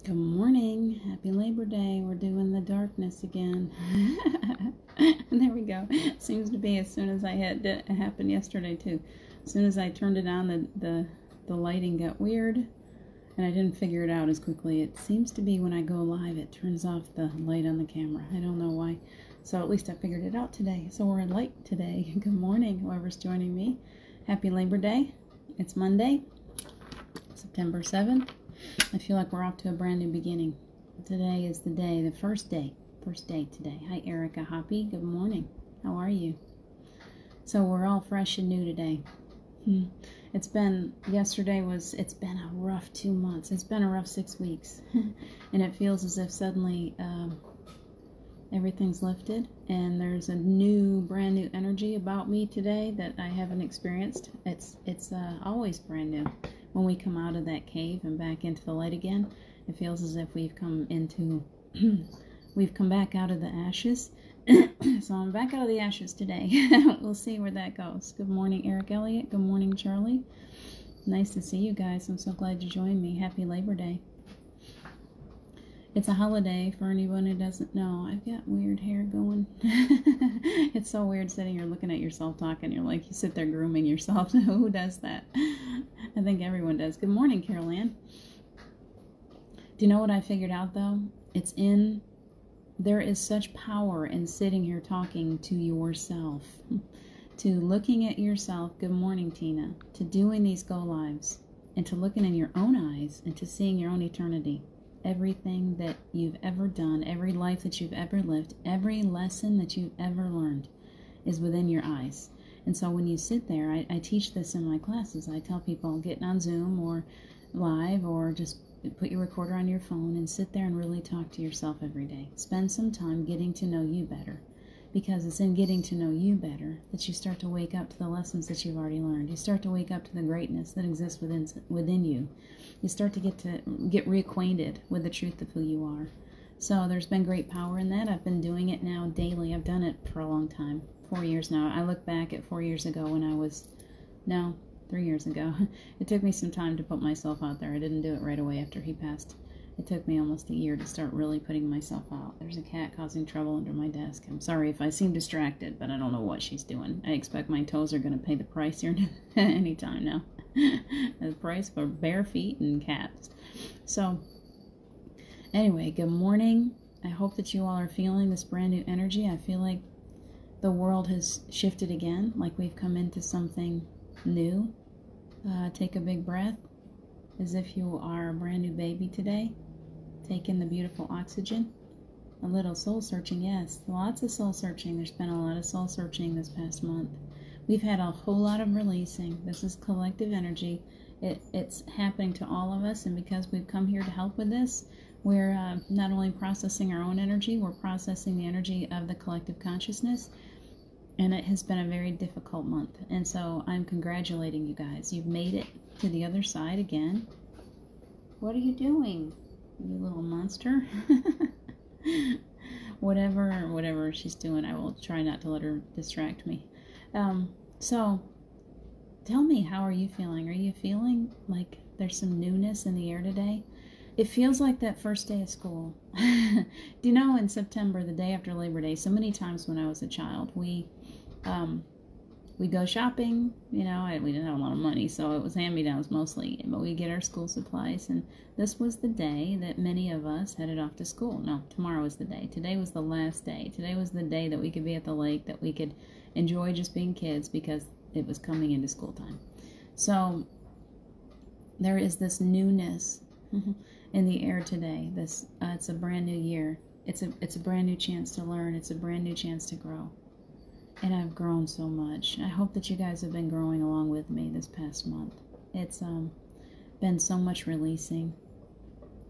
Good morning. Happy Labor Day. We're doing the darkness again. There we go. Seems to be as soon as I had it happened yesterday too. As soon as I turned it on, the lighting got weird, and I didn't figure it out as quickly. It seems to be when I go live, it turns off the light on the camera. I don't know why. So at least I figured it out today. So we're in light today. Good morning, whoever's joining me. Happy Labor Day. It's Monday, September 7th. I feel like we're off to a brand new beginning. Today is the day, the first day today. Hi, Erica Hoppy. Good morning. How are you? So we're all fresh and new today. It's been a rough 2 months. It's been a rough 6 weeks. And it feels as if suddenly everything's lifted and there's a brand new energy about me today that I haven't experienced. It's always brand new. When we come out of that cave and back into the light again, it feels as if we've come back out of the ashes. So I'm back out of the ashes today. We'll see where that goes. Good morning, Eric Elliott. Good morning, Charlie. Nice to see you guys. I'm so glad you joined me. Happy Labor Day. It's a holiday for anyone who doesn't know. I've got weird hair going. It's so weird sitting here looking at yourself talking. You're like, you sit there grooming yourself. Who does that? I think everyone does. Good morning, Carol Ann. Do you know what I figured out, though? There is such power in sitting here talking to yourself, to looking at yourself. Good morning, Tina. To doing these go lives, and to looking in your own eyes, and to seeing your own eternity. Everything that you've ever done, every life that you've ever lived, every lesson that you've ever learned is within your eyes. And so when you sit there, I teach this in my classes. I tell people, get on Zoom or live, or just put your recorder on your phone and sit there and really talk to yourself every day. Spend some time getting to know you better, because it's in getting to know you better that you start to wake up to the lessons that you've already learned. You start to wake up to the greatness that exists within you. You start to get reacquainted with the truth of who you are. So there's been great power in that. I've been doing it now daily. I've done it for a long time, 4 years now. I look back at 4 years ago when 3 years ago. It took me some time to put myself out there. I didn't do it right away after he passed. It took me almost a year to start really putting myself out. There's a cat causing trouble under my desk. I'm sorry if I seem distracted, but I don't know what she's doing. I expect my toes are going to pay the price here anytime now. The price for bare feet and cats. So, anyway, good morning. I hope that you all are feeling this brand new energy. I feel like the world has shifted again, like we've come into something new. Take a big breath, as if you are a brand new baby today. Take in the beautiful oxygen. A little soul searching, yes. Lots of soul searching. There's been a lot of soul searching this past month. We've had a whole lot of releasing. This is collective energy. It's happening to all of us, and because we've come here to help with this, we're not only processing our own energy, we're processing the energy of the collective consciousness. And it has been a very difficult month. And so I'm congratulating you guys. You've made it to the other side again. What are you doing, you little monster? Whatever she's doing, I will try not to let her distract me. So tell me, how are you feeling? Are you feeling like there's some newness in the air today? It feels like that first day of school. Do you know, in September, the day after Labor Day, so many times when I was a child, we go shopping. You know, we didn't have a lot of money, so it was hand-me-downs mostly, but we get our school supplies, and this was the day that many of us headed off to school. No, tomorrow was the day. Today was the last day. Today was the day that we could be at the lake, that we could enjoy just being kids, because it was coming into school time. So there is this newness in the air today. It's a brand new year. It's a brand new chance to learn. It's a brand new chance to grow. And I've grown so much. I hope that you guys have been growing along with me this past month. It's been so much releasing.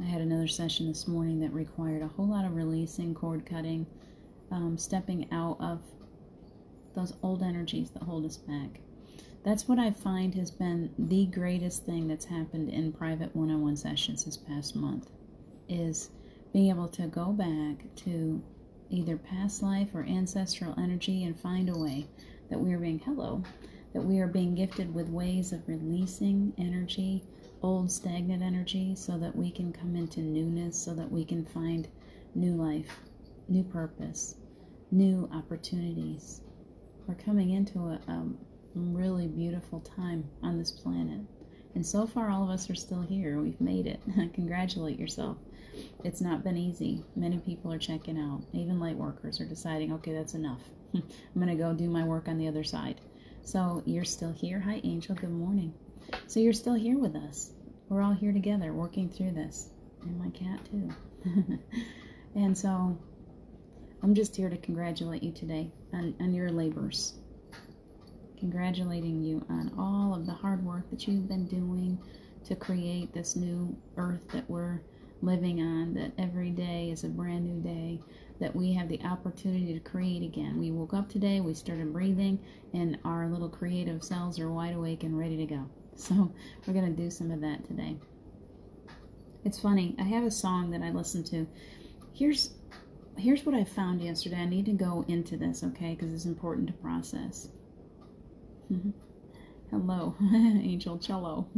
I had another session this morning that required a whole lot of releasing, cord cutting, stepping out of those old energies that hold us back. That's what I find has been the greatest thing that's happened in private one-on-one sessions this past month, is being able to go back to either past life or ancestral energy and find a way that we are being gifted with ways of releasing energy, old stagnant energy so that we can come into newness, so that we can find new life, new purpose, new opportunities. We're coming into a really beautiful time on this planet. And so far, all of us are still here. We've made it. Congratulate yourself. It's not been easy. Many people are checking out. Even light workers are deciding, okay, that's enough. I'm going to go do my work on the other side. So you're still here. Hi, Angel. Good morning. So you're still here with us. We're all here together working through this. And my cat, too. And so I'm just here to congratulate you today on your labors. Congratulating you on all of the hard work that you've been doing to create this new earth that we're living on, that every day is a brand new day, that we have the opportunity to create again. We woke up today, we started breathing, and our little creative cells are wide awake and ready to go. So we're going to do some of that today. It's funny, I have a song that I listen to. Here's what I found yesterday. I need to go into this, okay, because it's important to process. Hello, Angel Cello.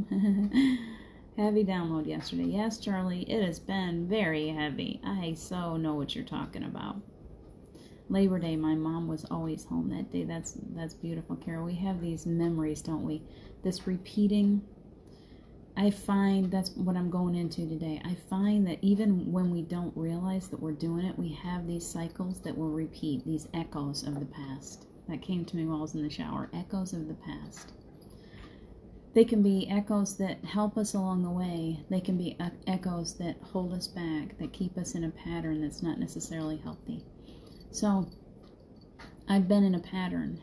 Heavy download yesterday. Yes, Charlie, it has been very heavy. I so know what you're talking about. Labor Day, my mom was always home that day. That's beautiful, Carol. We have these memories, don't we? This repeating. I find that's what I'm going into today. I find that even when we don't realize that we're doing it, we have these cycles that will repeat, these echoes of the past. That came to me while I was in the shower. Echoes of the past. They can be echoes that help us along the way. They can be echoes that hold us back, that keep us in a pattern that's not necessarily healthy. So, I've been in a pattern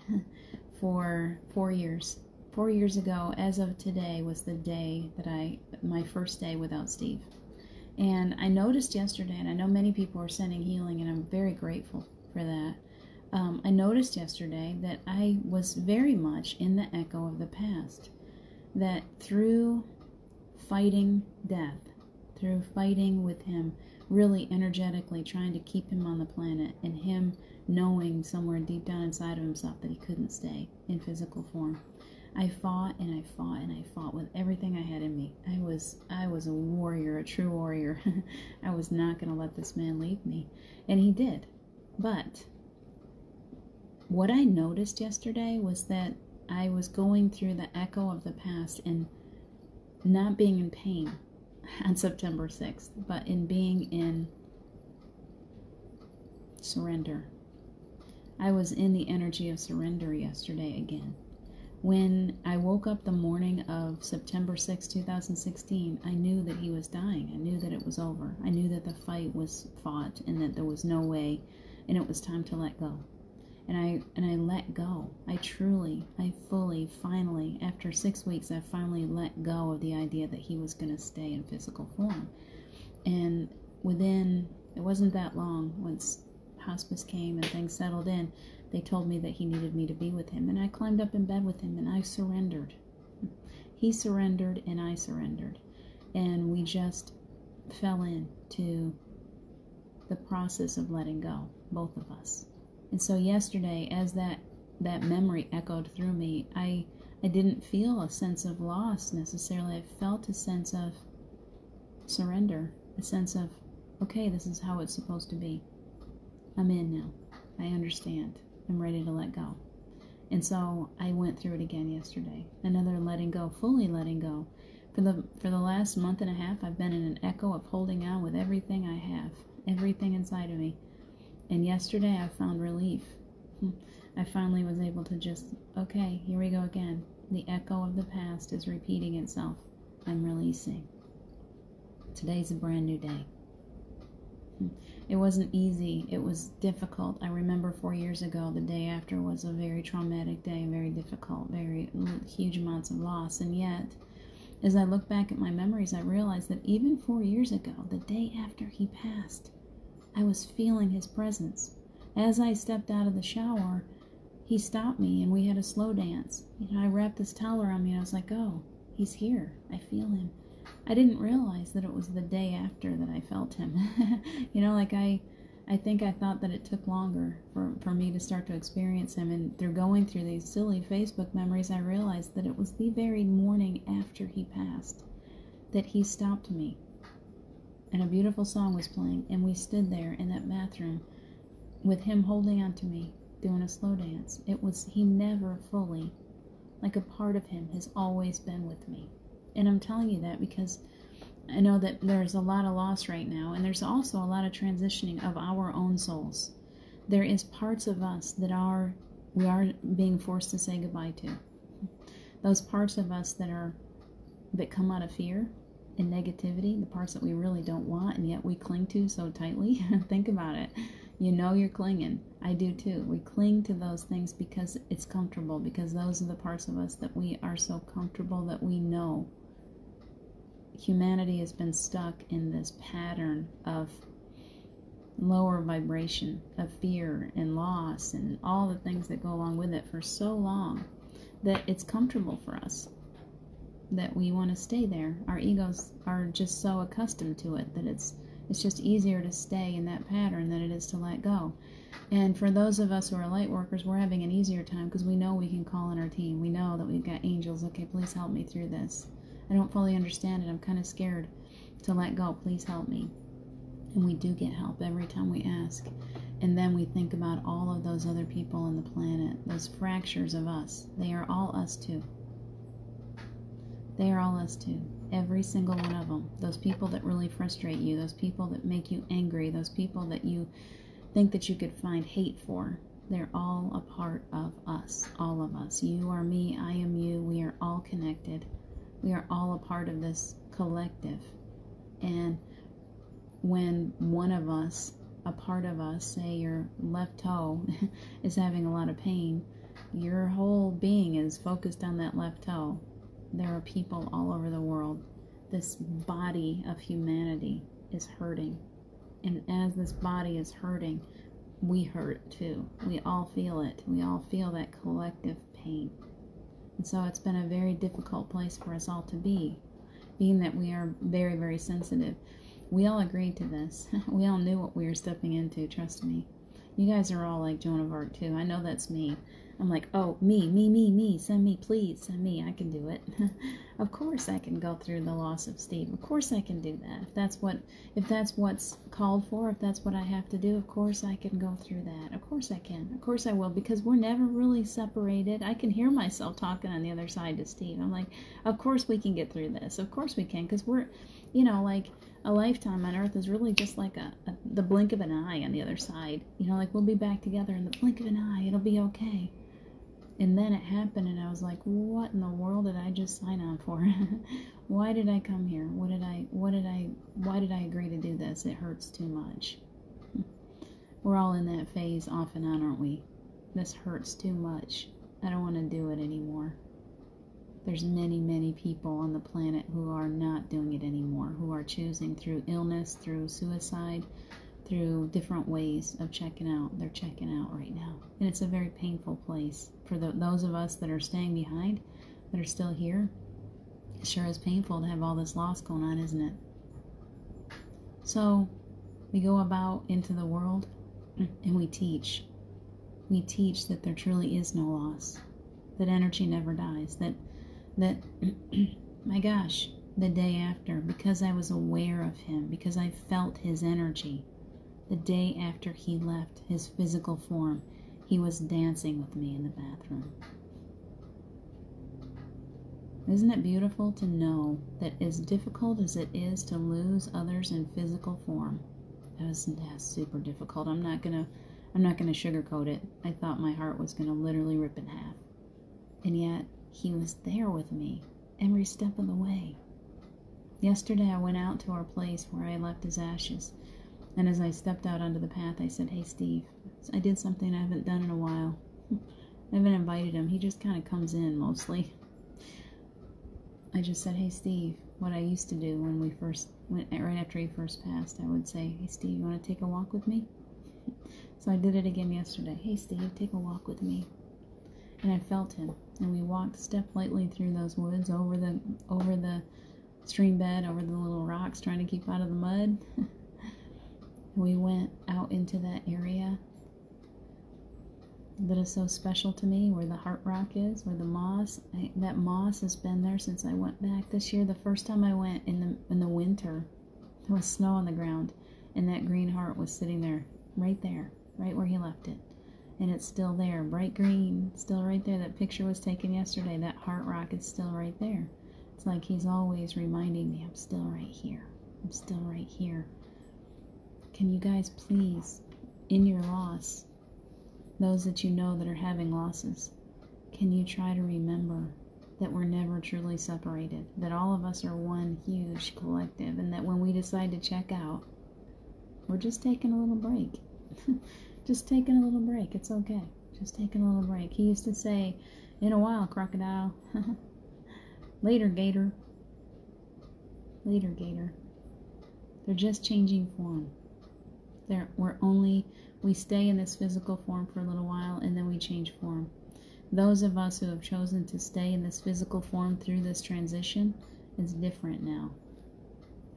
for 4 years. 4 years ago, as of today, was the day that my first day without Steve. And I noticed yesterday, and I know many people are sending healing, and I'm very grateful for that. I noticed yesterday that I was very much in the echo of the past. That through fighting death, through fighting with him, really energetically trying to keep him on the planet, and him knowing somewhere deep down inside of himself that he couldn't stay in physical form, I fought and I fought and I fought with everything I had in me. I was a warrior, a true warrior. I was not going to let this man leave me. And he did. But what I noticed yesterday was that I was going through the echo of the past and not being in pain on September 6th, but in being in surrender. I was in the energy of surrender yesterday again. When I woke up the morning of September 6, 2016, I knew that he was dying. I knew that it was over. I knew that the fight was fought and that there was no way, and it was time to let go. And I let go. I fully, finally, after 6 weeks, I finally let go of the idea that he was going to stay in physical form. And it wasn't that long, once hospice came and things settled in, they told me that he needed me to be with him. And I climbed up in bed with him and I surrendered. He surrendered and I surrendered. And we just fell into the process of letting go, both of us. And so yesterday, as that memory echoed through me, I didn't feel a sense of loss necessarily. I felt a sense of surrender, a sense of, okay, this is how it's supposed to be. I'm in now. I understand. I'm ready to let go. And so I went through it again yesterday. Another letting go, fully letting go. For the last month and a half, I've been in an echo of holding on with everything I have, everything inside of me. And yesterday I found relief. I finally was able to just, okay, here we go again. The echo of the past is repeating itself. I'm releasing. Today's a brand new day. It wasn't easy. It was difficult. I remember 4 years ago, the day after was a very traumatic day, very difficult, very huge amounts of loss. And yet, as I look back at my memories, I realized that even 4 years ago, the day after he passed, I was feeling his presence. As I stepped out of the shower, he stopped me and we had a slow dance. I wrapped this towel around me and I was like, oh, he's here. I feel him. I didn't realize that it was the day after that I felt him. I think I thought that it took longer for me to start to experience him. And through going through these silly Facebook memories, I realized that it was the very morning after he passed that he stopped me. And a beautiful song was playing, and we stood there in that bathroom with him holding on to me, doing a slow dance. He never fully, like a part of him has always been with me. And I'm telling you that because I know that there's a lot of loss right now, and there's also a lot of transitioning of our own souls. There is parts of us that we are being forced to say goodbye to. Those parts of us that come out of fear and negativity, the parts that we really don't want and yet we cling to so tightly. Think about it. You know you're clinging. I do too. We cling to those things because it's comfortable, because those are the parts of us that we are so comfortable that we know. Humanity has been stuck in this pattern of lower vibration, of fear and loss and all the things that go along with it for so long that it's comfortable for us, that we want to stay there. Our egos are just so accustomed to it that it's just easier to stay in that pattern than it is to let go. And for those of us who are light workers, we're having an easier time because we know we can call in our team. We know that we've got angels. Okay, please help me through this. I don't fully understand it. I'm kind of scared to let go. Please help me. And we do get help every time we ask. And then we think about all of those other people on the planet, those fractures of us. They are all us too. They are all us too. Every single one of them. Those people that really frustrate you, those people that make you angry, those people that you think that you could find hate for. They're all a part of us. All of us. You are me, I am you. We are all connected. We are all a part of this collective. And when one of us, a part of us, say your left toe is having a lot of pain, your whole being is focused on that left toe. There are people all over the world. This body of humanity is hurting. And as this body is hurting, we hurt too. We all feel it. We all feel that collective pain. And so it's been a very difficult place for us all to be, being that we are very, very sensitive. We all agreed to this. We all knew what we were stepping into, trust me. You guys are all like Joan of Arc too. I know that's me. I'm like, oh, me, send me, please, send me, I can do it. Of course I can go through the loss of Steve. Of course I can do that. If that's what's called for, if that's what I have to do, of course I can go through that. Of course I can. Of course I will, because we're never really separated. I can hear myself talking on the other side to Steve. I'm like, of course we can get through this. Of course we can, because we're, like, a lifetime on Earth is really just like the blink of an eye on the other side. Like we'll be back together in the blink of an eye. It'll be okay. And then it happened, and I was like, what in the world did I just sign on for? Why did I come here? Why did I agree to do this? It hurts too much. We're all in that phase off and on, aren't we? This hurts too much. I don't want to do it anymore. There's many, many people on the planet who are not doing it anymore, who are choosing through illness, through suicide, through different ways of checking out. They're checking out right now. And it's a very painful place. For those of us that are staying behind, that are still here, it sure is painful to have all this loss going on, isn't it? So we go about into the world and we teach. We teach that there truly is no loss, that energy never dies, that my gosh, the day after, because I was aware of him, because I felt his energy, the day after he left his physical form, he was dancing with me in the bathroom. Isn't it beautiful to know that as difficult as it is to lose others in physical form, that's super difficult. I'm not gonna sugarcoat it. I thought my heart was gonna literally rip in half. And yet he was there with me every step of the way. Yesterday I went out to our place where I left his ashes. And as I stepped out onto the path, I said, hey, Steve, I did something I haven't done in a while. I haven't invited him. He just kind of comes in mostly. I just said, hey, Steve, what I used to do when we first went, right after he first passed, I would say, hey, Steve, you want to take a walk with me? So I did it again yesterday. Hey, Steve, take a walk with me. And I felt him. And we walked step lightly through those woods, over the stream bed, over the little rocks, trying to keep out of the mud. We went out into that area, that is so special to me, where the heart rock is, where the moss, that moss has been there since I went back this year. The first time I went in the winter, there was snow on the ground, and that green heart was sitting there, right where he left it. And it's still there, bright green, still right there. That picture was taken yesterday. That heart rock is still right there. It's like he's always reminding me, I'm still right here. I'm still right here. Can you guys please, in your loss, those that you know that are having losses, can you try to remember that we're never truly separated, that all of us are one huge collective, and that when we decide to check out, we're just taking a little break. Just taking a little break. It's okay. Just taking a little break. He used to say, in a while, crocodile. Later, gator. Later, gator. They're just changing form. We stay in this physical form for a little while, and then we change form. Those of us who have chosen to stay in this physical form through this transition, it's different now.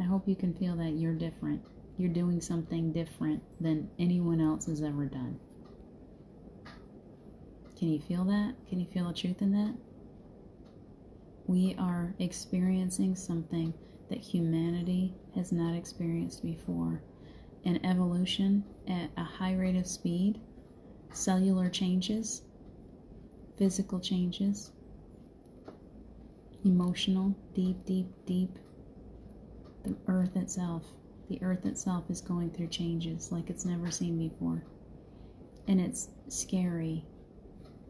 I hope you can feel that you're different. You're doing something different than anyone else has ever done. Can you feel that? Can you feel the truth in that? We are experiencing something that humanity has not experienced before. An evolution at a high rate of speed, cellular changes, physical changes, emotional, deep. The earth itself is going through changes like it's never seen before. And it's scary.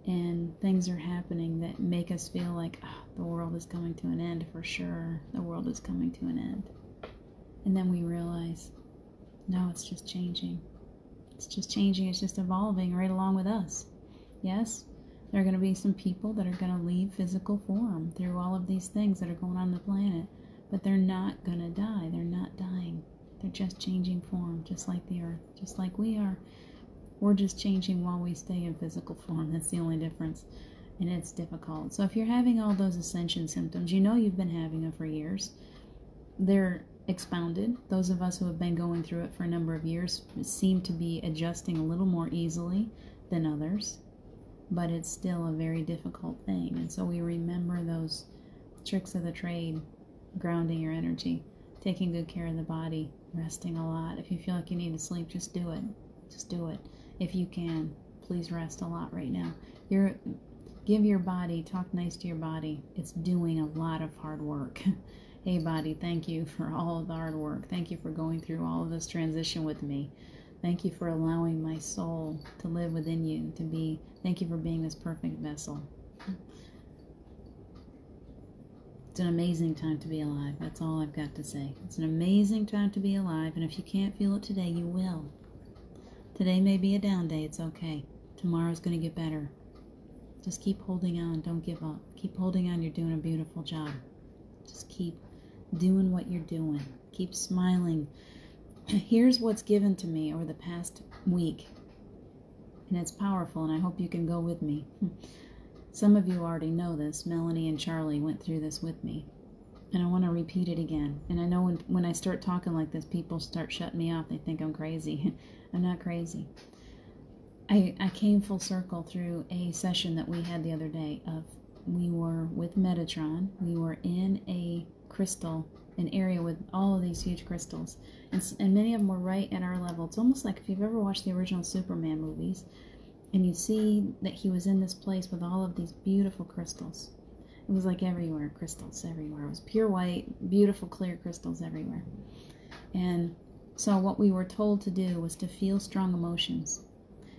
And things are happening that make us feel like, the world is coming to an end for sure. The world is coming to an end. And then we realize, no, it's just changing. It's just changing. It's just evolving right along with us. Yes, there are going to be some people that are going to leave physical form through all of these things that are going on the planet. But they're not going to die. They're not dying. They're just changing form, just like the earth, just like we are. We're just changing while we stay in physical form. That's the only difference. And it's difficult. So if you're having all those ascension symptoms, you know you've been having them for years. They're expounded. Those of us who have been going through it for a number of years seem to be adjusting a little more easily than others. But it's still a very difficult thing. And so we remember those tricks of the trade, grounding your energy, taking good care of the body, resting a lot. If you feel like you need to sleep, just do it. Just do it. If you can, please rest a lot right now. Give your body, talk nice to your body. It's doing a lot of hard work. Hey body, thank you for all of the hard work. Thank you for going through all of this transition with me. Thank you for allowing my soul to live within you, thank you for being this perfect vessel. It's an amazing time to be alive. That's all I've got to say. It's an amazing time to be alive, and if you can't feel it today, you will. Today may be a down day. It's okay. Tomorrow's going to get better. Just keep holding on. Don't give up. Keep holding on. You're doing a beautiful job. Just keep doing what you're doing. Keep smiling. Here's what's given to me over the past week, and it's powerful, and I hope you can go with me. Some of you already know this. Melanie and Charlie went through this with me, and I want to repeat it again. And I know when I start talking like this, people start shutting me off. They think I'm crazy. I'm not crazy. I came full circle through a session that we had the other day. We were with Metatron. We were in a crystal, an area with all of these huge crystals, and many of them were right at our level. It's almost like if you've ever watched the original Superman movies, and you see that he was in this place with all of these beautiful crystals. It was like everywhere, crystals everywhere. It was pure white, beautiful, clear crystals everywhere. And so what we were told to do was to feel strong emotions,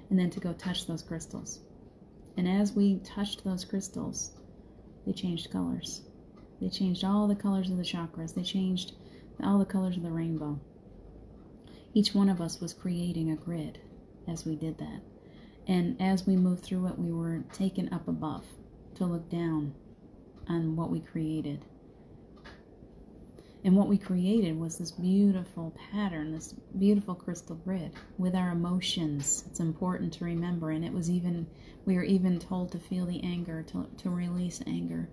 and then to go touch those crystals. And as we touched those crystals, they changed colors. They changed all the colors of the chakras. They changed all the colors of the rainbow. Each one of us was creating a grid as we did that. And as we moved through it, we were taken up above to look down on what we created. And what we created was this beautiful pattern, this beautiful crystal grid with our emotions. It's important to remember. And we were even told to feel the anger, to release anger,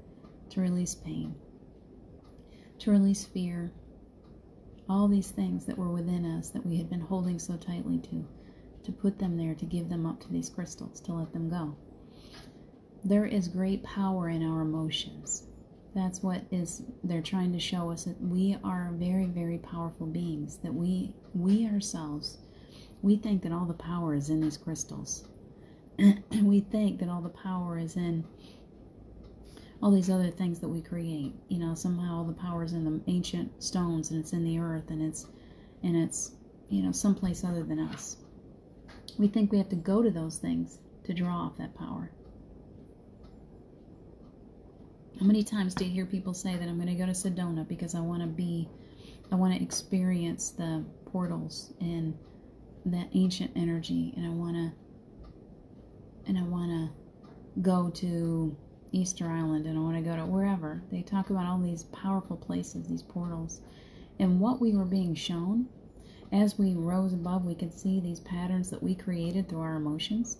to release pain, to release fear, all these things that were within us that we had been holding so tightly to put them there, to give them up to these crystals, to let them go. There is great power in our emotions. That's what they're trying to show us, that we are very, very powerful beings, that we ourselves, we think that all the power is in these crystals. We think that all the power is in all these other things that we create. You know, somehow all the power is in the ancient stones, and it's in the earth, and it's you know, someplace other than us. We think we have to go to those things to draw off that power. How many times do you hear people say that I'm going to go to Sedona because I want to experience the portals and that ancient energy, and I want to go to Easter Island, and I want to go to wherever. They talk about all these powerful places, these portals. And what we were being shown, as we rose above, we could see these patterns that we created through our emotions.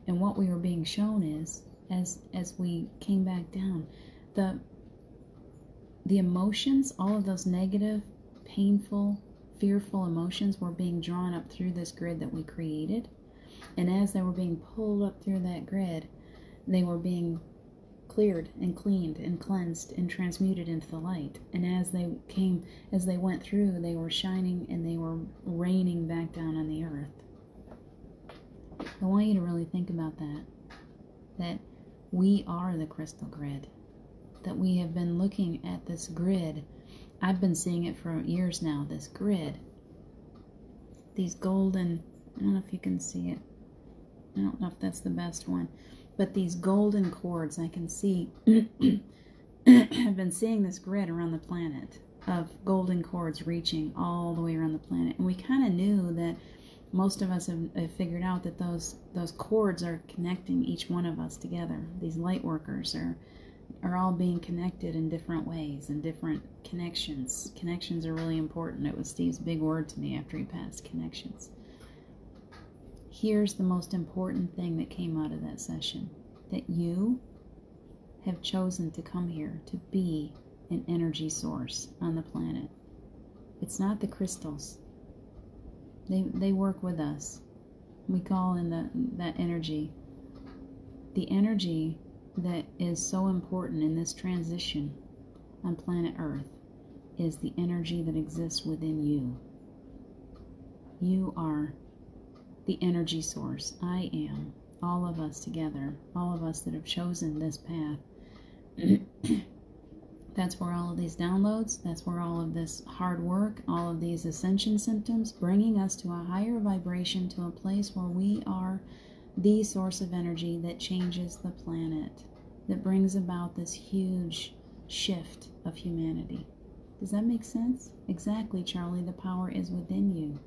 And what we were being shown is, as we came back down, the emotions, all of those negative, painful, fearful emotions were being drawn up through this grid that we created. And as they were being pulled up through that grid, they were being cleared and cleaned and cleansed and transmuted into the light. And as they went through, they were shining and they were raining back down on the earth. I want you to really think about that we are the crystal grid, that we have been looking at this grid. I've been seeing it for years now, this grid. These golden, I don't know if you can see it. I don't know if that's the best one. But these golden cords, I can see, I've been seeing this grid around the planet of golden cords reaching all the way around the planet. And we kind of knew that most of us have figured out that those cords are connecting each one of us together. These light workers are all being connected in different ways and different connections. Connections are really important. It was Steve's big word to me after he passed, connections. Here's the most important thing that came out of that session, that you have chosen to come here to be an energy source on the planet. It's not the crystals. They work with us. We call in that energy. The energy that is so important in this transition on planet Earth is the energy that exists within you. You are the energy source. I am. All of us together, all of us that have chosen this path. That's where all of these downloads, that's where all of this hard work, all of these ascension symptoms, bringing us to a higher vibration, to a place where we are the source of energy that changes the planet, that brings about this huge shift of humanity. Does that make sense? Exactly, Charlie. The power is within you.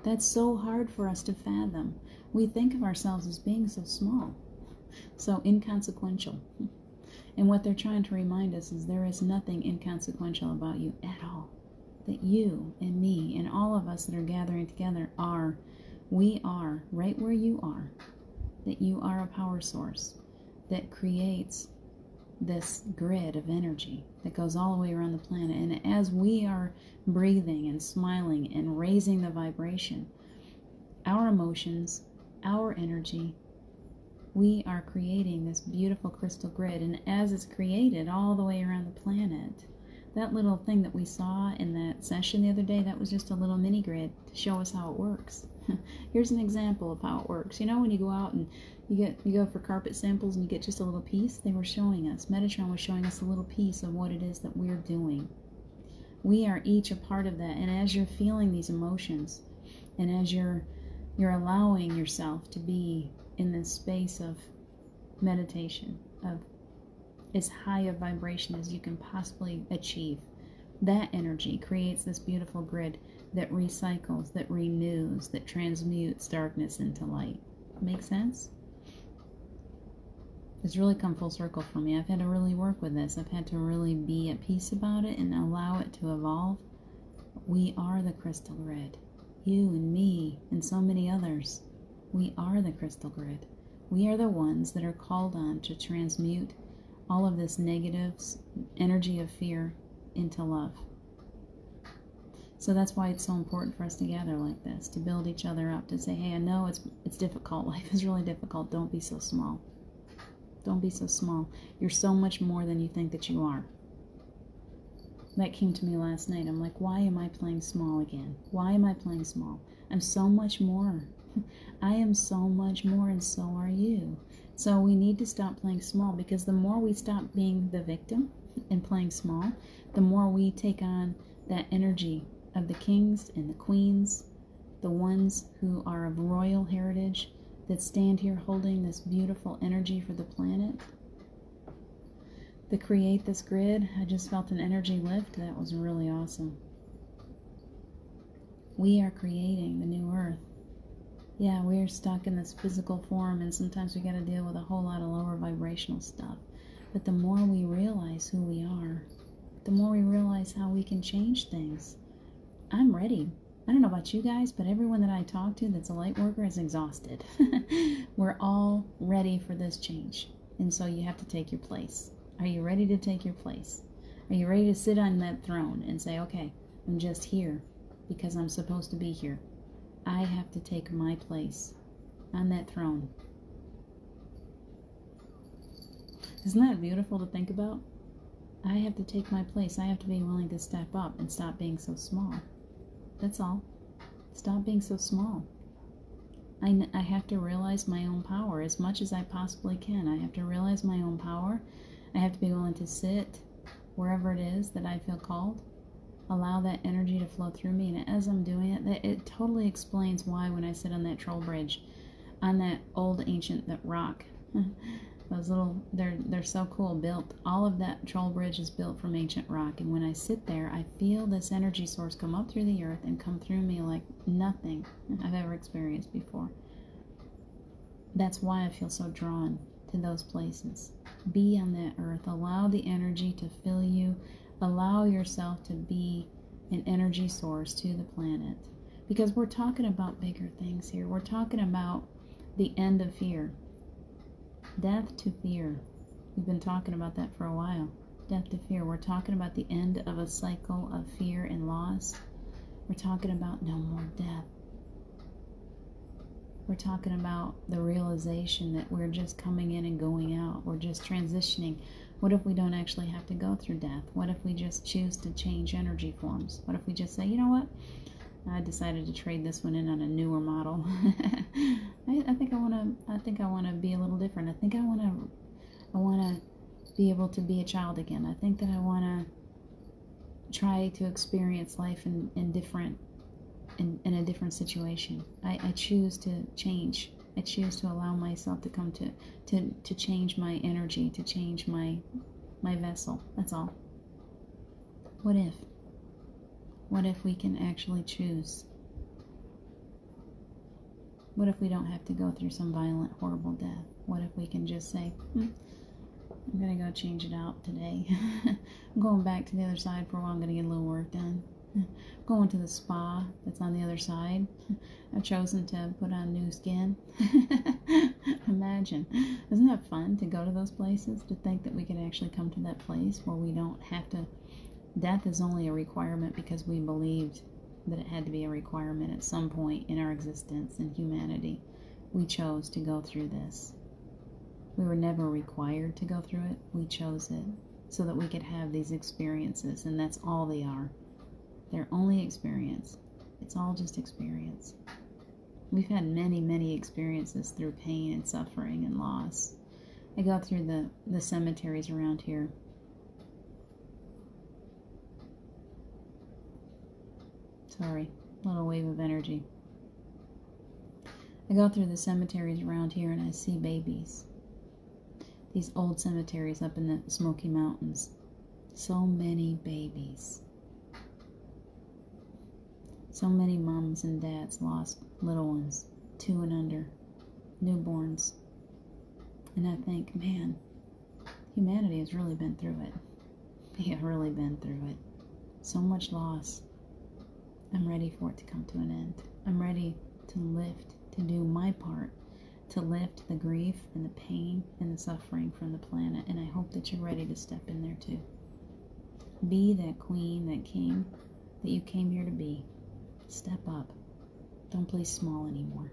That's so hard for us to fathom. We think of ourselves as being so small, so inconsequential. And what they're trying to remind us is there is nothing inconsequential about you at all. That you and me and all of us that are gathering together we are right where you are. That you are a power source that creates this grid of energy that goes all the way around the planet. And as we are breathing and smiling and raising the vibration, our emotions, our energy, we are creating this beautiful crystal grid. And as it's created all the way around the planet, that little thing that we saw in that session the other day, that was just a little mini grid to show us how it works. Here's an example of how it works. You know, when you go out and you go for carpet samples and you get just a little piece, they were showing us, Metatron was showing us a little piece of what it is that we're doing. We are each a part of that. And as you're feeling these emotions, and as you're allowing yourself to be in this space of meditation, of as high a vibration as you can possibly achieve, that energy creates this beautiful grid that recycles, that renews, that transmutes darkness into light. Make sense? It's really come full circle for me. I've had to really work with this. I've had to really be at peace about it and allow it to evolve. We are the crystal grid. You and me and so many others. We are the crystal grid. We are the ones that are called on to transmute all of this negative energy of fear into love. So that's why it's so important for us to gather like this, to build each other up, to say, hey, I know it's difficult. Life is really difficult. Don't be so small. Don't be so small. You're so much more than you think that you are. That came to me last night. I'm like, why am I playing small again? Why am I playing small? I'm so much more. I am so much more, and so are you. So we need to stop playing small, because the more we stop being the victim and playing small, the more we take on that energy of the kings and the queens, the ones who are of royal heritage, that stand here holding this beautiful energy for the planet. To create this grid, I just felt an energy lift. That was really awesome. We are creating the new earth. Yeah, we're stuck in this physical form, and sometimes we got to deal with a whole lot of lower vibrational stuff. But the more we realize who we are, the more we realize how we can change things. I'm ready. I don't know about you guys, but everyone that I talk to that's a light worker is exhausted. We're all ready for this change. And so you have to take your place. Are you ready to take your place? Are you ready to sit on that throne and say, okay, I'm just here because I'm supposed to be here. I have to take my place on that throne. Isn't that beautiful to think about? I have to take my place. I have to be willing to step up and stop being so small. That's all. Stop being so small. I have to realize my own power as much as I possibly can. I have to realize my own power. I have to be willing to sit wherever it is that I feel called. Allow that energy to flow through me. And as I'm doing it, it totally explains why when I sit on that troll bridge, on that old ancient rock, those little, they're so cool, built. All of that troll bridge is built from ancient rock. And when I sit there, I feel this energy source come up through the earth and come through me like nothing I've ever experienced before. That's why I feel so drawn to those places. Be on that earth. Allow the energy to fill you. Allow yourself to be an energy source to the planet. Because we're talking about bigger things here. We're talking about the end of fear. Death to fear. We've been talking about that for a while. Death to fear. We're talking about the end of a cycle of fear and loss. We're talking about no more death. We're talking about the realization that we're just coming in and going out. We're just transitioning. What if we don't actually have to go through death? What if we just choose to change energy forms? What if we just say, you know what? I decided to trade this one in on a newer model. I think I want to be a little different. I think I want to be able to be a child again. I think that I want to try to experience life in a different situation. I choose to change. I choose to allow myself to come to change my energy, to change my vessel. That's all. What if? What if we can actually choose? What if we don't have to go through some violent, horrible death? What if we can just say, I'm going to go change it out today. I'm going back to the other side for a while. I'm going to get a little work done. I'm going to the spa that's on the other side. I've chosen to put on new skin. Imagine. Isn't that fun to go to those places? To think that we could actually come to that place where we don't have to. Death is only a requirement because we believed that it had to be a requirement at some point in our existence in humanity. We chose to go through this. We were never required to go through it. We chose it so that we could have these experiences, and that's all they are. They're only experience. It's all just experience. We've had many, many experiences through pain and suffering and loss. I go through the cemeteries around here. Sorry, little wave of energy. I go through the cemeteries around here and I see babies. These old cemeteries up in the Smoky Mountains. So many babies. So many moms and dads lost little ones, 2 and under, newborns. And I think, man, humanity has really been through it. We have really been through it. So much loss. I'm ready for it to come to an end. I'm ready to lift, to do my part, to lift the grief and the pain and the suffering from the planet. And I hope that you're ready to step in there too. Be that queen, that king that you came here to be. Step up. Don't play small anymore.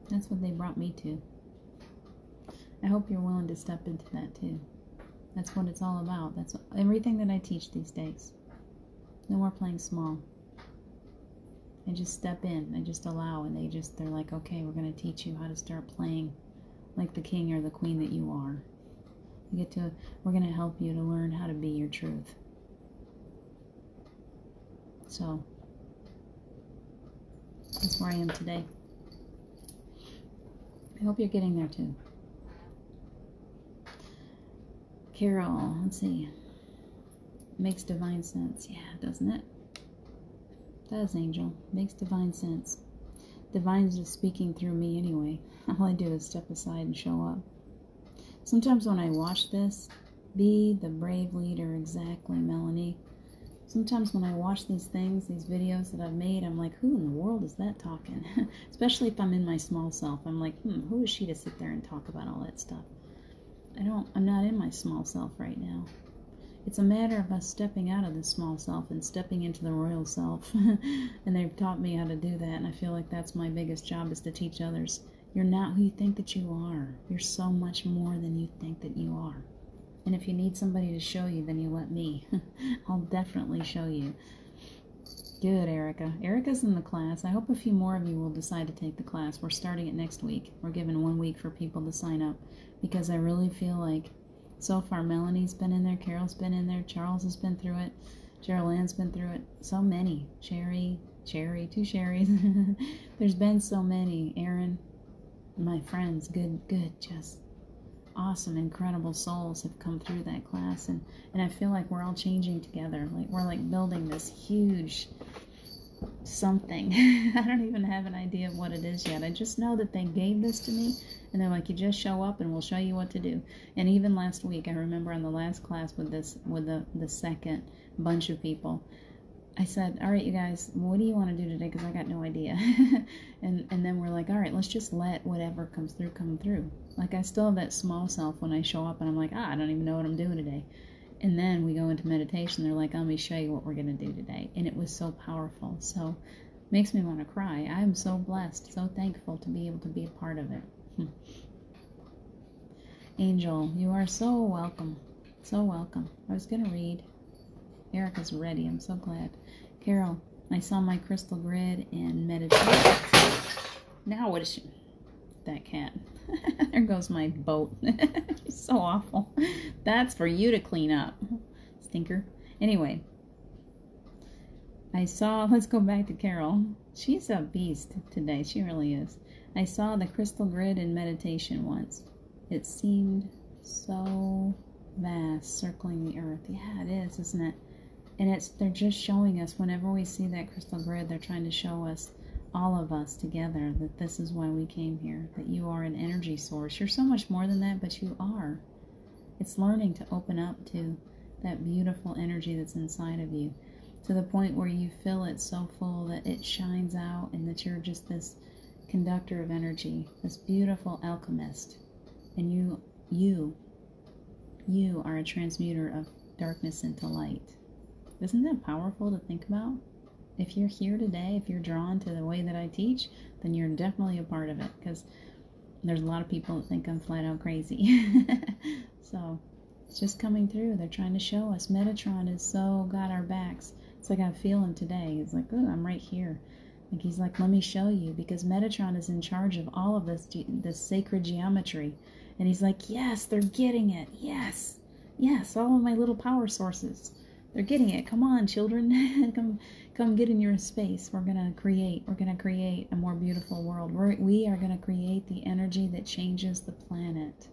That's what they brought me to. I hope you're willing to step into that too. That's what it's all about. That's everything that I teach these days. No more playing small. I just step in. I just allow, and they're like, okay, we're going to teach you how to start playing like the king or the queen that you are. We're going to help you to learn how to be your truth. So, that's where I am today. I hope you're getting there too. Carol, let's see. Makes divine sense. Yeah, doesn't it? Does, Angel. Makes divine sense. Divine's just speaking through me anyway. All I do is step aside and show up. Sometimes when I watch this, be the brave leader, exactly, Melanie. Sometimes when I watch these things, these videos that I've made, I'm like, who in the world is that talking? Especially if I'm in my small self. I'm like, who is she to sit there and talk about all that stuff? I'm not in my small self right now. It's a matter of us stepping out of the small self and stepping into the royal self. And they've taught me how to do that, and I feel like that's my biggest job, is to teach others. You're not who you think that you are. You're so much more than you think that you are. And if you need somebody to show you, then you let me. I'll definitely show you. Good, Erica. Erica's in the class. I hope a few more of you will decide to take the class. We're starting it next week. We're giving 1 week for people to sign up, because I really feel like so far Melanie's been in there, Carol's been in there, Charles has been through it, Cheryl Ann's been through it. So many. Cherry, 2 Sherrys. There's been so many. Aaron, my friends, good, just awesome, incredible souls have come through that class, and I feel like we're all changing together. Like we're like building this huge something. I don't even have an idea of what it is yet. I just know that they gave this to me, and they're like, you just show up and we'll show you what to do. And even last week, I remember in the last class with the second bunch of people, I said, all right, you guys, what do you want to do today? Because I got no idea. and then we're like, all right, let's just let whatever comes through come through. Like I still have that small self when I show up and I'm like, I don't even know what I'm doing today. And then we go into meditation. They're like, let me show you what we're going to do today. And it was so powerful. So it makes me want to cry. I'm so blessed, so thankful to be able to be a part of it. Angel, you are so welcome. So welcome. I was going to read. Erica's ready. I'm so glad. Carol, I saw my crystal grid and meditation. Now what is she? That cat. There goes my boat. She's so awful. That's for you to clean up. Stinker. Anyway. Let's go back to Carol. She's a beast today. She really is. I saw the crystal grid in meditation once. It seemed so vast, circling the earth. Yeah, it is, isn't it? And they're just showing us, whenever we see that crystal grid, they're trying to show us, all of us together, that this is why we came here, that you are an energy source. You're so much more than that, but you are. It's learning to open up to that beautiful energy that's inside of you, to the point where you feel it so full that it shines out, and that you're just this conductor of energy, this beautiful alchemist. And you are a transmuter of darkness into light. Isn't that powerful to think about? If you're here today, if you're drawn to the way that I teach, then you're definitely a part of it, because there's a lot of people that think I'm flat out crazy. So it's just coming through. They're trying to show us. Metatron is so got our backs. It's like I feel him today. He's like, oh, I'm right here. Like he's like, let me show you, because Metatron is in charge of all of this sacred geometry. And he's like, yes, they're getting it. Yes, all of my little power sources. They're getting it. Come on, children. Come get in your space. We're going to create a more beautiful world. We are going to create the energy that changes the planet.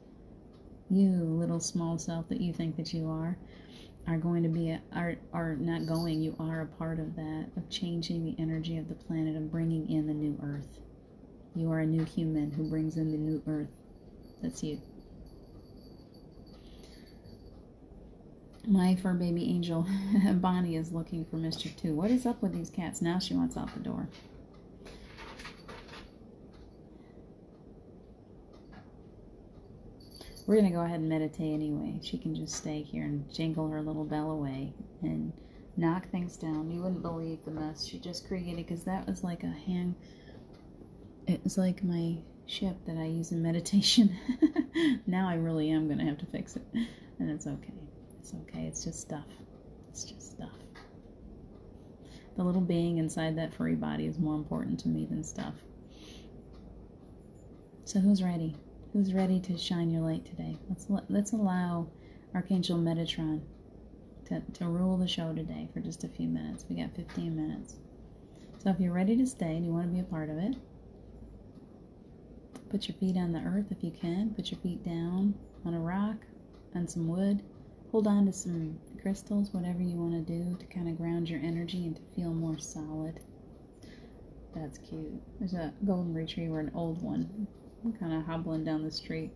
You little small self that you think that you are going to be, you are a part of that, of changing the energy of the planet, of bringing in the new earth. You are a new human who brings in the new earth. That's you. My fur baby angel, Bonnie, is looking for mischief too. What is up with these cats? Now she wants out the door. We're going to go ahead and meditate anyway. She can just stay here and jingle her little bell away and knock things down. You wouldn't believe the mess she just created, because that was like it was like my ship that I use in meditation. Now I really am going to have to fix it. And it's okay. It's okay. It's just stuff. It's just stuff. The little being inside that furry body is more important to me than stuff. So who's ready? Who's ready to shine your light today? Let's allow Archangel Metatron to rule the show today for just a few minutes. We got 15 minutes. So if you're ready to stay and you want to be a part of it, put your feet on the earth if you can. Put your feet down on a rock, on some wood. Hold on to some crystals, whatever you want to do to kind of ground your energy and to feel more solid. That's cute. There's a golden retriever, an old one, kind of hobbling down the street.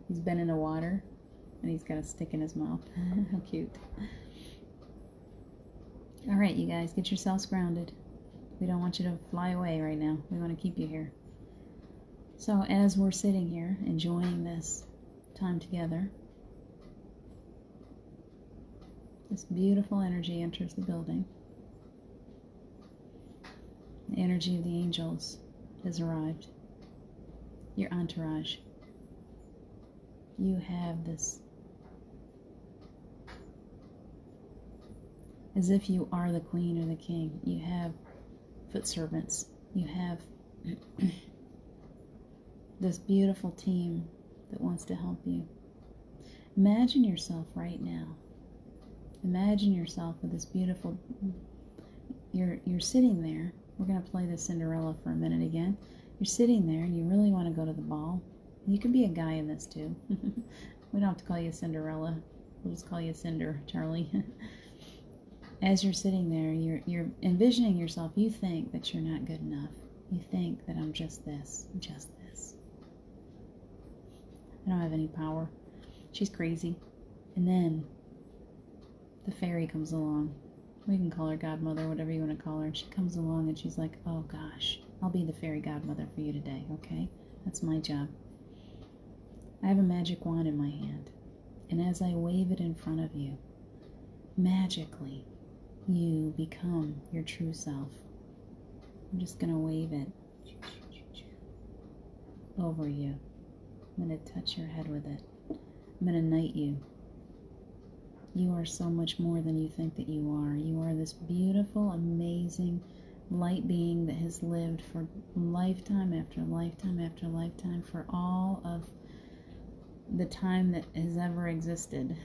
He's been in the water and he's got a stick in his mouth. How cute. All right, you guys, get yourselves grounded. We don't want you to fly away right now. We want to keep you here. So as we're sitting here enjoying this time together, this beautiful energy enters the building. The energy of the angels has arrived. Your entourage. You have this, as if you are the queen or the king. You have foot servants. You have this beautiful team that wants to help you. Imagine yourself right now. Imagine yourself with this beautiful, you're sitting there. We're going to play the Cinderella for a minute again. You're sitting there and you really want to go to the ball. You could be a guy in this too. We don't have to call you Cinderella. We'll just call you Cinder, Charlie. As you're sitting there, you're envisioning yourself. You think that you're not good enough. You think that I'm just this, just this. I don't have any power. She's crazy. And then the fairy comes along. We can call her godmother, whatever you want to call her. And she comes along and she's like, oh gosh, I'll be the fairy godmother for you today, okay? That's my job. I have a magic wand in my hand. And as I wave it in front of you, magically, you become your true self. I'm just going to wave it over you. I'm going to touch your head with it. I'm going to knight you. You are so much more than you think that you are. You are this beautiful, amazing light being that has lived for lifetime after lifetime after lifetime, for all of the time that has ever existed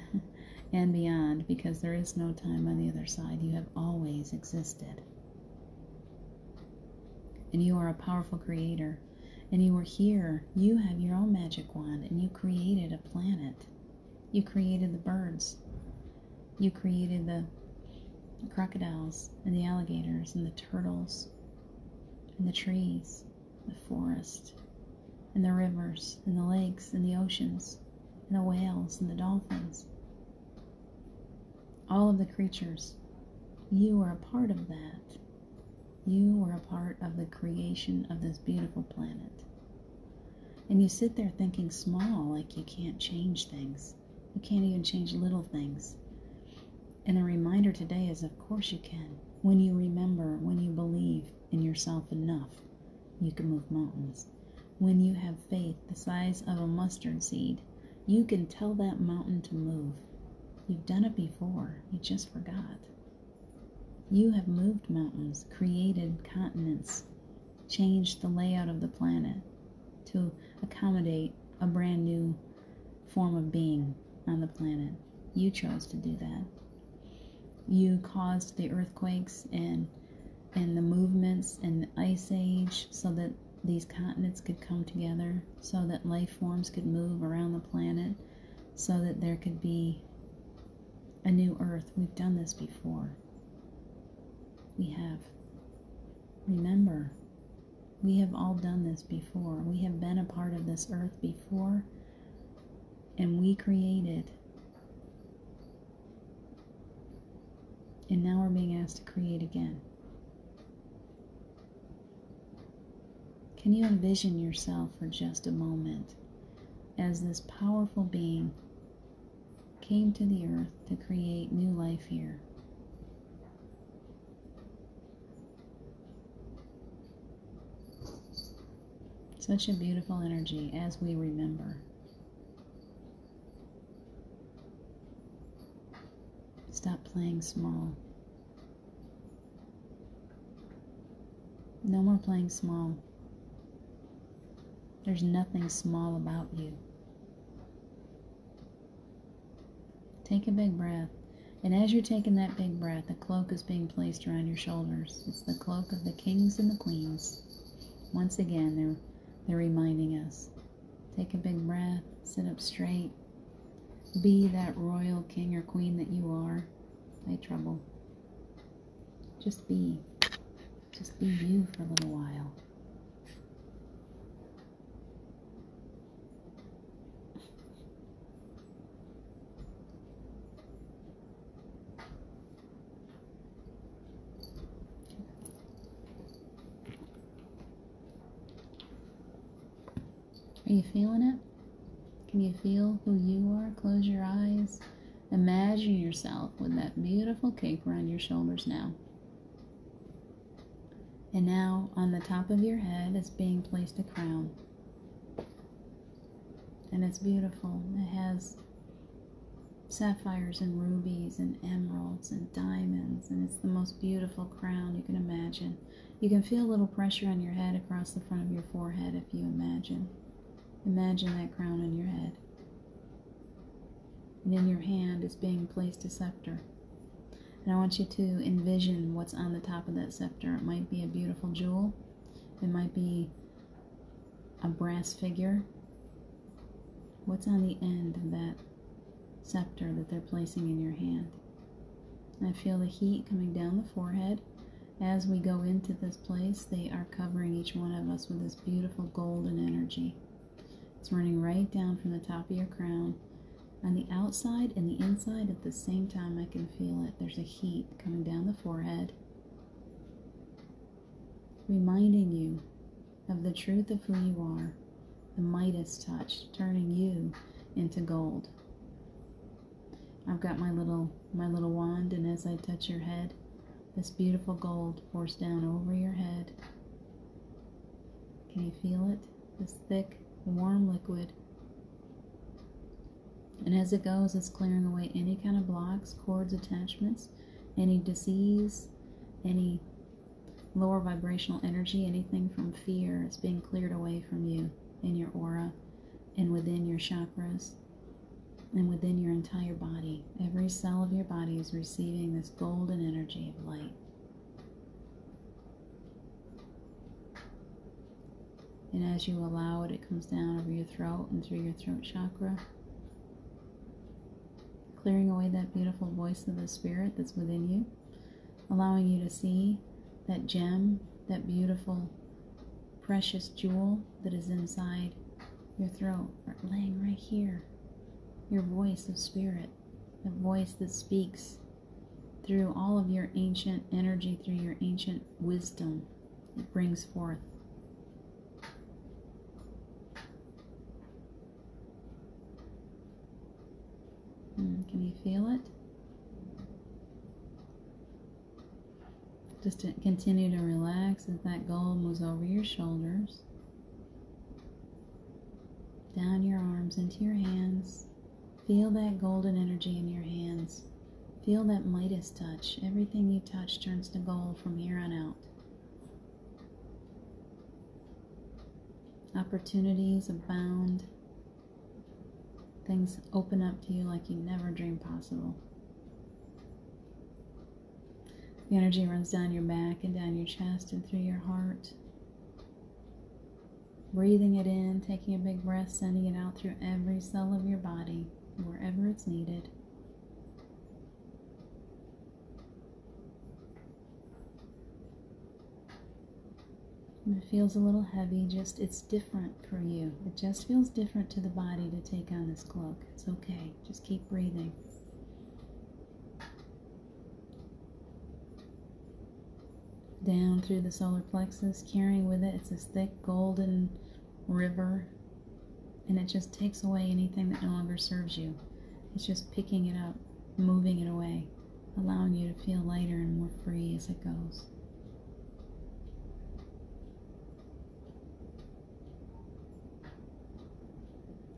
and beyond, because there is no time on the other side. You have always existed. And you are a powerful creator. And you were here. You have your own magic wand, and you created a planet. You created the birds. You created the crocodiles and the alligators and the turtles and the trees, the forest and the rivers and the lakes and the oceans and the whales and the dolphins. All of the creatures. You are a part of that. You were a part of the creation of this beautiful planet. And you sit there thinking small, like you can't change things. You can't even change little things. And the reminder today is, of course you can. When you remember, when you believe in yourself enough, you can move mountains. When you have faith the size of a mustard seed, you can tell that mountain to move. You've done it before. You just forgot. You have moved mountains, created continents, changed the layout of the planet to accommodate a brand new form of being on the planet. You chose to do that. You caused the earthquakes and the movements and the ice age so that these continents could come together, so that life forms could move around the planet, so that there could be a new earth. We've done this before. We have. Remember, we have all done this before. We have been a part of this earth before, and we created. And now we're being asked to create again. Can you envision yourself for just a moment as this powerful being came to the earth to create new life here. Such a beautiful energy as we remember. Stop playing small. No more playing small. There's nothing small about you. Take a big breath. And as you're taking that big breath, a cloak is being placed around your shoulders. It's the cloak of the kings and the queens. Once again, they're reminding us. Take a big breath, sit up straight. Be that royal king or queen that you are. No trouble. Just be. Just be you for a little while. Are you feeling it? Can you feel who you are? Close your eyes. Imagine yourself with that beautiful cape around your shoulders now. And now on the top of your head is being placed a crown. And it's beautiful. It has sapphires and rubies and emeralds and diamonds, and it's the most beautiful crown you can imagine. You can feel a little pressure on your head across the front of your forehead if you imagine. Imagine that crown on your head. And in your hand is being placed a scepter. And I want you to envision what's on the top of that scepter. It might be a beautiful jewel. It might be a brass figure. What's on the end of that scepter that they're placing in your hand? And I feel the heat coming down the forehead. As we go into this place, they are covering each one of us with this beautiful golden energy. It's running right down from the top of your crown. On the outside and the inside at the same time, I can feel it. There's a heat coming down the forehead, reminding you of the truth of who you are, the Midas touch, turning you into gold. I've got my little wand, and as I touch your head, this beautiful gold pours down over your head. Can you feel it? This thick, warm liquid. And as it goes, it's clearing away any kind of blocks, cords, attachments, any disease, any lower vibrational energy, anything from fear. It's being cleared away from you in your aura and within your chakras and within your entire body. Every cell of your body is receiving this golden energy of light. And as you allow it, it comes down over your throat and through your throat chakra, clearing away that beautiful voice of the spirit that's within you, allowing you to see that gem, that beautiful, precious jewel that is inside your throat, laying right here. Your voice of spirit, the voice that speaks through all of your ancient energy, through your ancient wisdom, it brings forth. Can you feel it? Just to continue to relax as that gold moves over your shoulders, down your arms, into your hands. Feel that golden energy in your hands. Feel that Midas touch. Everything you touch turns to gold from here on out. Opportunities abound. Things open up to you like you never dreamed possible. The energy runs down your back and down your chest and through your heart. Breathing it in, taking a big breath, sending it out through every cell of your body, wherever it's needed. And it feels a little heavy, it's different for you. It just feels different to the body to take on this cloak. It's okay, just keep breathing. Down through the solar plexus, carrying with it, it's this thick golden river and it just takes away anything that no longer serves you. It's just picking it up, moving it away, allowing you to feel lighter and more free as it goes.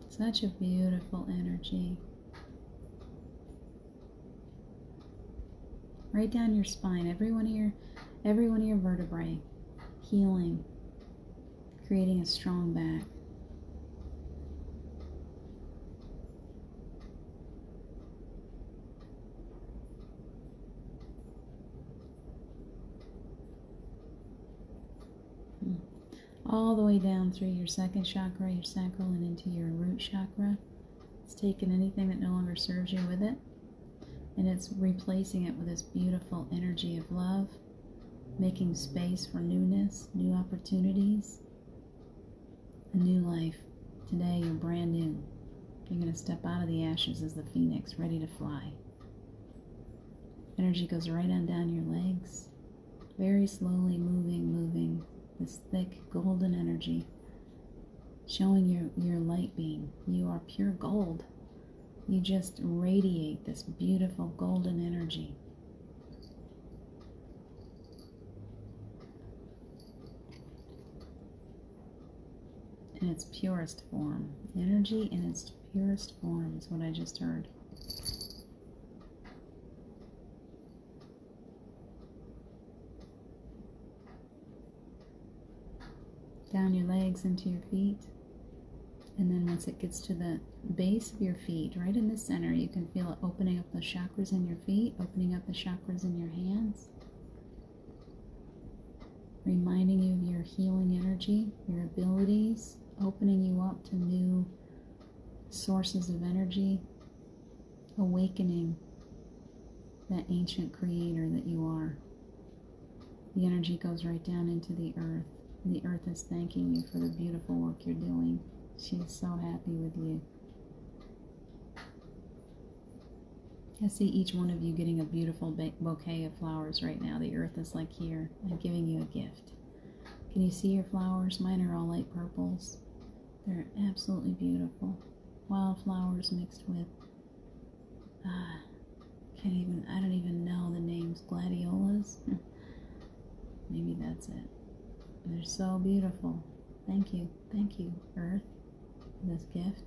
Such a beautiful energy. Right down your spine, every one of your vertebrae, healing, creating a strong back. All the way down through your second chakra, your sacral, and into your root chakra. It's taken anything that no longer serves you with it, and it's replacing it with this beautiful energy of love, making space for newness, new opportunities, a new life. Today you're brand new. You're going to step out of the ashes as the phoenix, ready to fly. Energy goes right on down your legs, very slowly moving. This thick golden energy, showing your light beam. You are pure gold. You just radiate this beautiful golden energy. In its purest form. Energy in its purest form is what I just heard. Down your legs into your feet, and then once it gets to the base of your feet, right in the center, you can feel it opening up the chakras in your feet, opening up the chakras in your hands, reminding you of your healing energy, your abilities, opening you up to new sources of energy, awakening that ancient creator that you are. The energy goes right down into the earth. The earth is thanking you for the beautiful work you're doing. She is so happy with you. I see each one of you getting a beautiful bouquet of flowers right now. The earth is like here and giving you a gift. Can you see your flowers? Mine are all light purples. They're absolutely beautiful. Wildflowers mixed with, I don't even know the names. Gladiolas? Maybe that's it. They're so beautiful. Thank you, Earth, for this gift.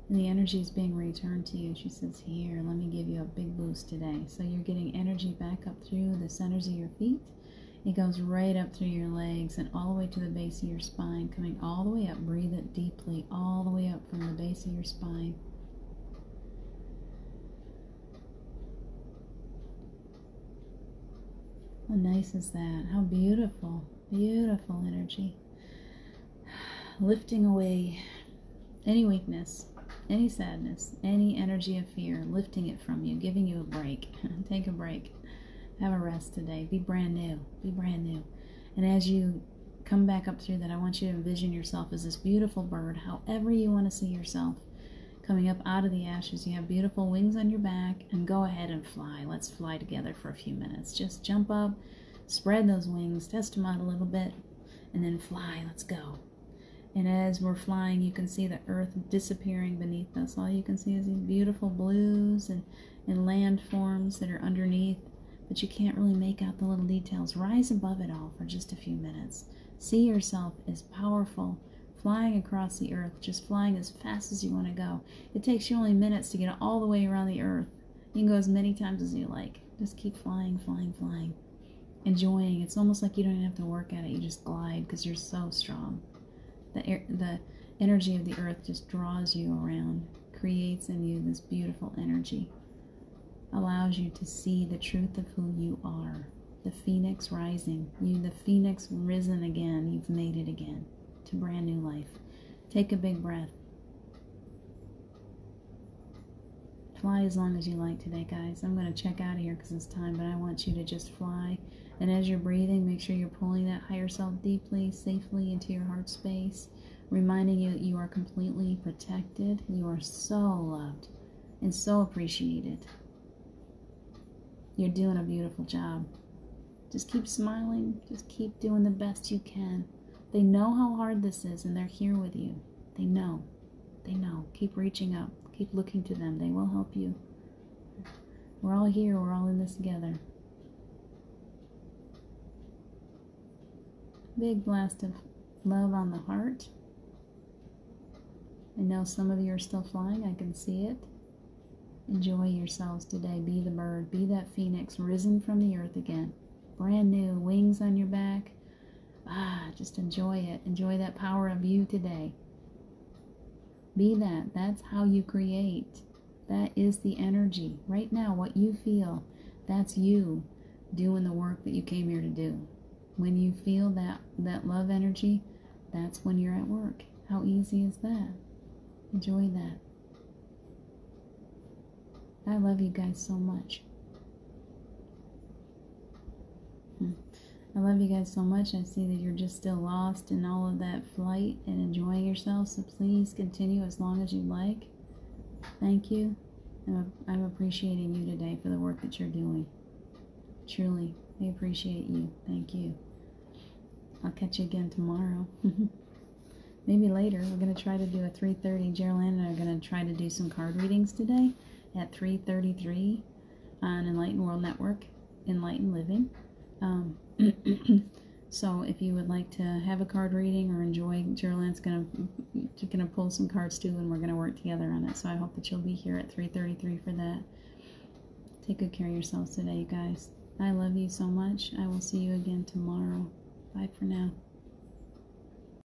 And the energy is being returned to you. She says, here, let me give you a big boost today. So you're getting energy back up through the centers of your feet. It goes right up through your legs and all the way to the base of your spine, coming all the way up. Breathe it deeply, all the way up from the base of your spine. How nice is that? How beautiful, beautiful energy. Lifting away any weakness, any sadness, any energy of fear, lifting it from you, giving you a break. Take a break. Have a rest today. Be brand new. Be brand new. And as you come back up through that, I want you to envision yourself as this beautiful bird, however you want to see yourself. Coming up out of the ashes, you have beautiful wings on your back, and go ahead and fly. Let's fly together for a few minutes. Just jump up, spread those wings, test them out a little bit, and then fly. Let's go. And as we're flying, you can see the earth disappearing beneath us. All you can see is these beautiful blues and landforms that are underneath, but you can't really make out the little details. Rise above it all for just a few minutes. See yourself as powerful, flying across the earth, just flying as fast as you want to go. It takes you only minutes to get all the way around the earth. You can go as many times as you like. Just keep flying, flying, flying. Enjoying. It's almost like you don't even have to work at it. You just glide because you're so strong. The energy of the earth just draws you around, creates in you this beautiful energy, allows you to see the truth of who you are. The phoenix rising. You, the phoenix risen again. You've made it again to brand new life. Take a big breath. Fly as long as you like today, guys. I'm going to check out of here because it's time, but I want you to just fly. And as you're breathing, make sure you're pulling that higher self deeply, safely into your heart space, reminding you that you are completely protected. You are so loved and so appreciated. You're doing a beautiful job. Just keep smiling. Just keep doing the best you can. They know how hard this is, and they're here with you. They know. They know. Keep reaching up. Keep looking to them. They will help you. We're all here. We're all in this together. Big blast of love on the heart. I know some of you are still flying. I can see it. Enjoy yourselves today. Be the bird. Be that phoenix risen from the earth again. Brand new. Wings on your back. Just enjoy it. Enjoy that power of you today. Be that. That's how you create. That is the energy. Right now, what you feel, that's you doing the work that you came here to do. When you feel that love energy, that's when you're at work. How easy is that? Enjoy that. I love you guys so much. I love you guys so much. I see that you're just still lost in all of that flight and enjoying yourselves. So please continue as long as you like. Thank you. I'm appreciating you today for the work that you're doing. Truly, I appreciate you. Thank you. I'll catch you again tomorrow. Maybe later. We're going to try to do a 3:30. Geraldine and I are going to try to do some card readings today at 3:33 on Enlightened World Network, Enlightened Living. So if you would like to have a card reading or enjoy, Geraldine's gonna pull some cards too, and we're gonna work together on it. So I hope that you'll be here at 3:33 for that. Take good care of yourselves today, you guys. I love you so much. I will see you again tomorrow. Bye for now.